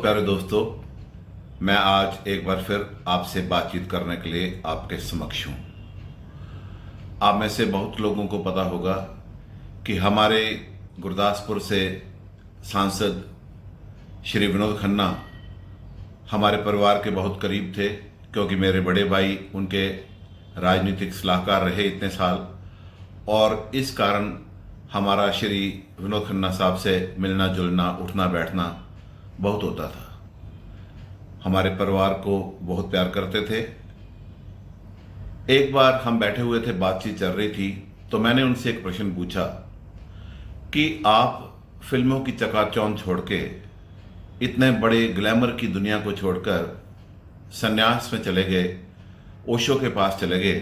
प्यारे दोस्तों, मैं आज एक बार फिर आपसे बातचीत करने के लिए आपके समक्ष हूँ। आप में से बहुत लोगों को पता होगा कि हमारे गुरदासपुर से सांसद श्री विनोद खन्ना हमारे परिवार के बहुत करीब थे, क्योंकि मेरे बड़े भाई उनके राजनीतिक सलाहकार रहे इतने साल, और इस कारण हमारा श्री विनोद खन्ना साहब से मिलना जुलना, उठना बैठना बहुत होता था। हमारे परिवार को बहुत प्यार करते थे। एक बार हम बैठे हुए थे, बातचीत चल रही थी, तो मैंने उनसे एक प्रश्न पूछा कि आप फिल्मों की चकाचौंध छोड़ के, इतने बड़े ग्लैमर की दुनिया को छोड़कर संन्यास में चले गए, ओशो के पास चले गए,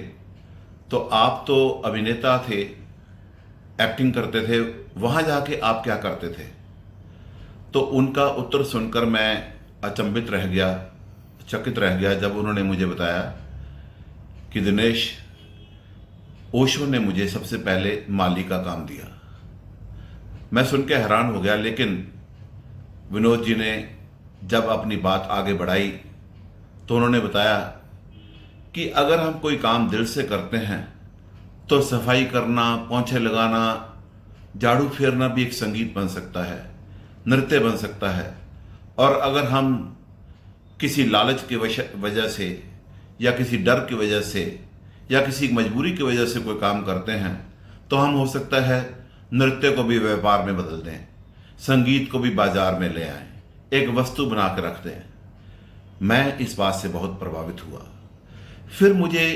तो आप तो अभिनेता थे, एक्टिंग करते थे, वहाँ जाके आप क्या करते थे? तो उनका उत्तर सुनकर मैं अचंभित रह गया, चकित रह गया, जब उन्होंने मुझे बताया कि दिनेश, ओशो ने मुझे सबसे पहले माली का काम दिया। मैं सुन के हैरान हो गया, लेकिन विनोद जी ने जब अपनी बात आगे बढ़ाई तो उन्होंने बताया कि अगर हम कोई काम दिल से करते हैं तो सफाई करना, पोंछे लगाना, झाड़ू फेरना भी एक संगीत बन सकता है, नृत्य बन सकता है। और अगर हम किसी लालच की वजह से, या किसी डर की वजह से, या किसी मजबूरी की वजह से कोई काम करते हैं, तो हम हो सकता है नृत्य को भी व्यापार में बदल दें, संगीत को भी बाजार में ले आएं, एक वस्तु बना के रख दें। मैं इस बात से बहुत प्रभावित हुआ। फिर मुझे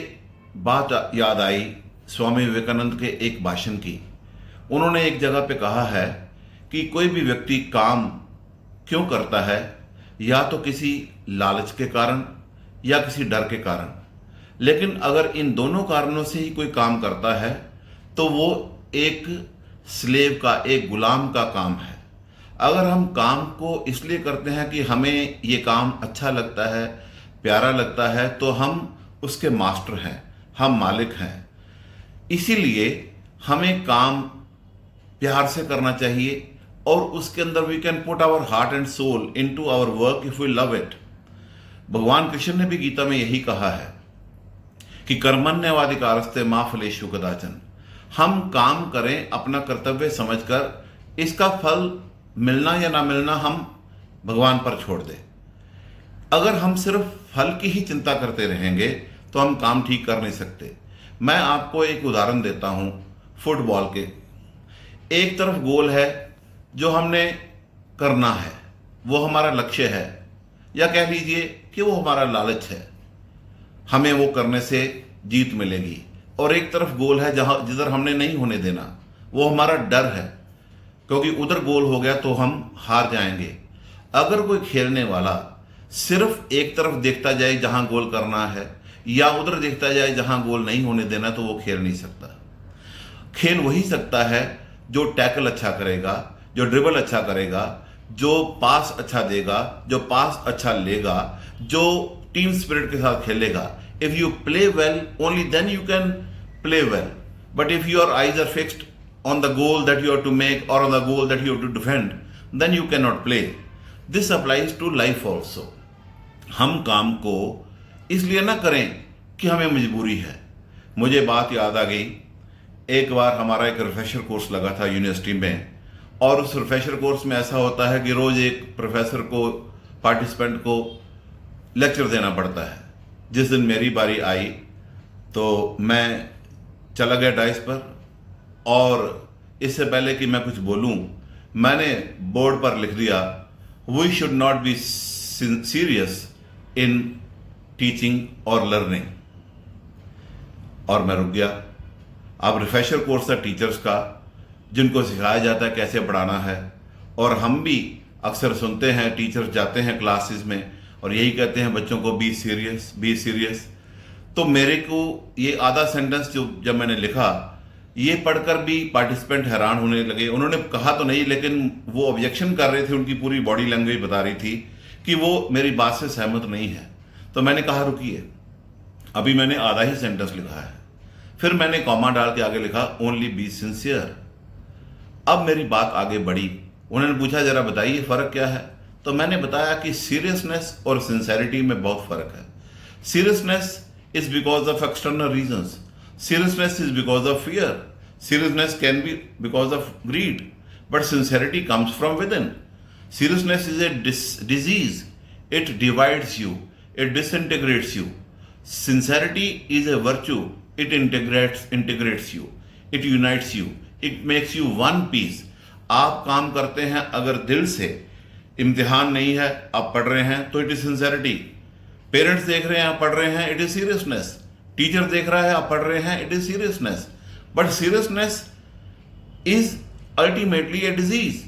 बात याद आई स्वामी विवेकानंद के एक भाषण की। उन्होंने एक जगह पे कहा है कि कोई भी व्यक्ति काम क्यों करता है, या तो किसी लालच के कारण या किसी डर के कारण, लेकिन अगर इन दोनों कारणों से ही कोई काम करता है तो वो एक स्लेव का, एक गुलाम का काम है। अगर हम काम को इसलिए करते हैं कि हमें ये काम अच्छा लगता है, प्यारा लगता है, तो हम उसके मास्टर हैं, हम मालिक हैं। इसीलिए हमें काम प्यार से करना चाहिए, और उसके अंदर we can put our heart and soul into our work if we love it. भगवान कृष्ण ने भी गीता में यही कहा है कि कर्मण्येवाधिकारस्ते मा फलेषु कदाचन। हम काम करें अपना कर्तव्य समझकर, इसका फल मिलना या ना मिलना हम भगवान पर छोड़ दें। अगर हम सिर्फ फल की ही चिंता करते रहेंगे तो हम काम ठीक कर नहीं सकते। मैं आपको एक उदाहरण देता हूं फुटबॉल के। एक तरफ गोल है जो हमने करना है, वो हमारा लक्ष्य है, या कह लीजिए कि वो हमारा लालच है, हमें वो करने से जीत मिलेगी। और एक तरफ गोल है जहां जिधर हमने नहीं होने देना, वो हमारा डर है, क्योंकि उधर गोल हो गया तो हम हार जाएंगे। अगर कोई खेलने वाला सिर्फ एक तरफ देखता जाए जहां गोल करना है, या उधर देखता जाए जहां गोल नहीं होने देना, तो वो खेल नहीं सकता। खेल वही सकता है जो टैकल अच्छा करेगा, जो ड्रिबल अच्छा करेगा, जो पास अच्छा देगा, जो पास अच्छा लेगा, जो टीम स्पिरिट के साथ खेलेगा। If you play well, only then you can play well. But if your eyes are fixed on the goal that you have to make, और on the goal that you have to defend, then you can not play. This applies to life also. हम काम को इसलिए ना करें कि हमें मजबूरी है। मुझे बात याद आ गई, एक बार हमारा एक रिफ्रेशर कोर्स लगा था यूनिवर्सिटी में, और उस रिफ्रेशर कोर्स में ऐसा होता है कि रोज एक प्रोफेसर को, पार्टिसिपेंट को लेक्चर देना पड़ता है। जिस दिन मेरी बारी आई तो मैं चला गया डाइस पर, और इससे पहले कि मैं कुछ बोलूं, मैंने बोर्ड पर लिख दिया, we should not be serious in teaching और लर्निंग। और मैं रुक गया। अब रिफ्रेशर कोर्स था टीचर्स का, जिनको सिखाया जाता है कैसे पढ़ाना है, और हम भी अक्सर सुनते हैं टीचर्स जाते हैं क्लासेस में और यही कहते हैं बच्चों को बी सीरियस, बी सीरियस। तो मेरे को ये आधा सेंटेंस जो जब मैंने लिखा, ये पढ़कर भी पार्टिसिपेंट हैरान होने लगे। उन्होंने कहा तो नहीं, लेकिन वो ऑब्जेक्शन कर रहे थे, उनकी पूरी बॉडी लैंग्वेज बता रही थी कि वो मेरी बात से सहमत नहीं है। तो मैंने कहा रुकिए, अभी मैंने आधा ही सेंटेंस लिखा है। फिर मैंने कॉमा डाल के आगे लिखा ओनली बी सिंसियर। अब मेरी बात आगे बढ़ी, उन्होंने पूछा जरा बताइए फर्क क्या है। तो मैंने बताया कि सीरियसनेस और सिंसेरिटी में बहुत फर्क है। Seriousness is because of external reasons, seriousness is because of fear, seriousness can be because of greed, but sincerity comes from within. Seriousness is a disease. It divides you, it disintegrates you. Sincerity is a virtue. It integrates you, it unites you, it makes you one piece. आप काम करते हैं अगर दिल से, इम्तिहान नहीं है आप पढ़ रहे हैं तो इट इज सिंसेरिटी। पेरेंट्स देख रहे हैं आप पढ़ रहे हैं, इट इज सीरियसनेस। टीचर देख रहा है आप पढ़ रहे हैं, it is seriousness. But seriousness is ultimately a disease.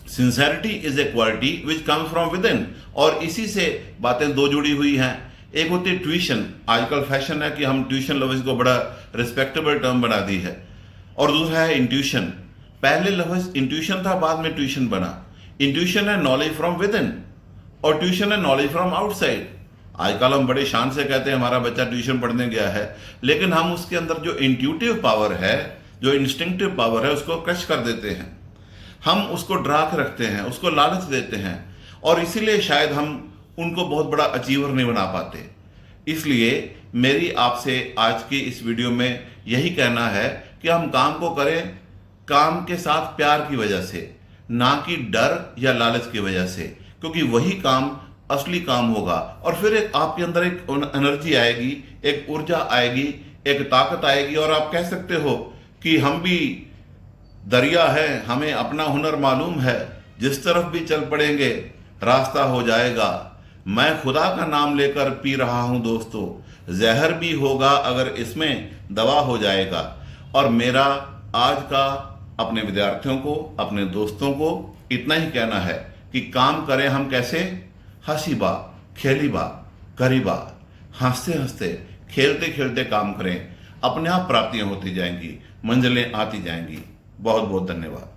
Sincerity is a quality which comes from within. और इसी से बातें दो जुड़ी हुई हैं। एक होती है ट्यूशन, आजकल फैशन है कि हम ट्यूशन लफ्ज़ को बड़ा रिस्पेक्टेबल टर्म बना दी है, और दूसरा है इंट्यूशन। पहले लफ्ज़ इंट्यूशन था, बाद में ट्यूशन बना। इंट्यूशन है नॉलेज फ्रॉम विद इन और ट्यूशन है नॉलेज फ्रॉम आउटसाइड। आजकल हम बड़े शान से कहते हैं हमारा बच्चा ट्यूशन पढ़ने गया है, लेकिन हम उसके अंदर जो इंट्यूटिव पावर है, जो इंस्टिंक्टिव पावर है, उसको क्रश कर देते हैं। हम उसको डरा के रखते हैं, उसको लालच देते हैं, और इसीलिए शायद हम उनको बहुत बड़ा अचीवर नहीं बना पाते। इसलिए मेरी आपसे आज की इस वीडियो में यही कहना है कि हम काम को करें काम के साथ प्यार की वजह से, ना कि डर या लालच की वजह से, क्योंकि वही काम असली काम होगा। और फिर एक आपके अंदर एक एनर्जी आएगी, एक ऊर्जा आएगी, एक ताकत आएगी, और आप कह सकते हो कि हम भी दरिया है, हमें अपना हुनर मालूम है, जिस तरफ भी चल पड़ेंगे रास्ता हो जाएगा। मैं खुदा का नाम लेकर पी रहा हूं दोस्तों, जहर भी होगा अगर इसमें दवा हो जाएगा। और मेरा आज का अपने विद्यार्थियों को, अपने दोस्तों को इतना ही कहना है कि काम करें हम कैसे, हंसी बा, खेली बा, करी बा, हंसते हंसते, खेलते खेलते काम करें, अपने आप प्राप्तियां होती जाएंगी, मंजिलें आती जाएंगी। बहुत बहुत धन्यवाद।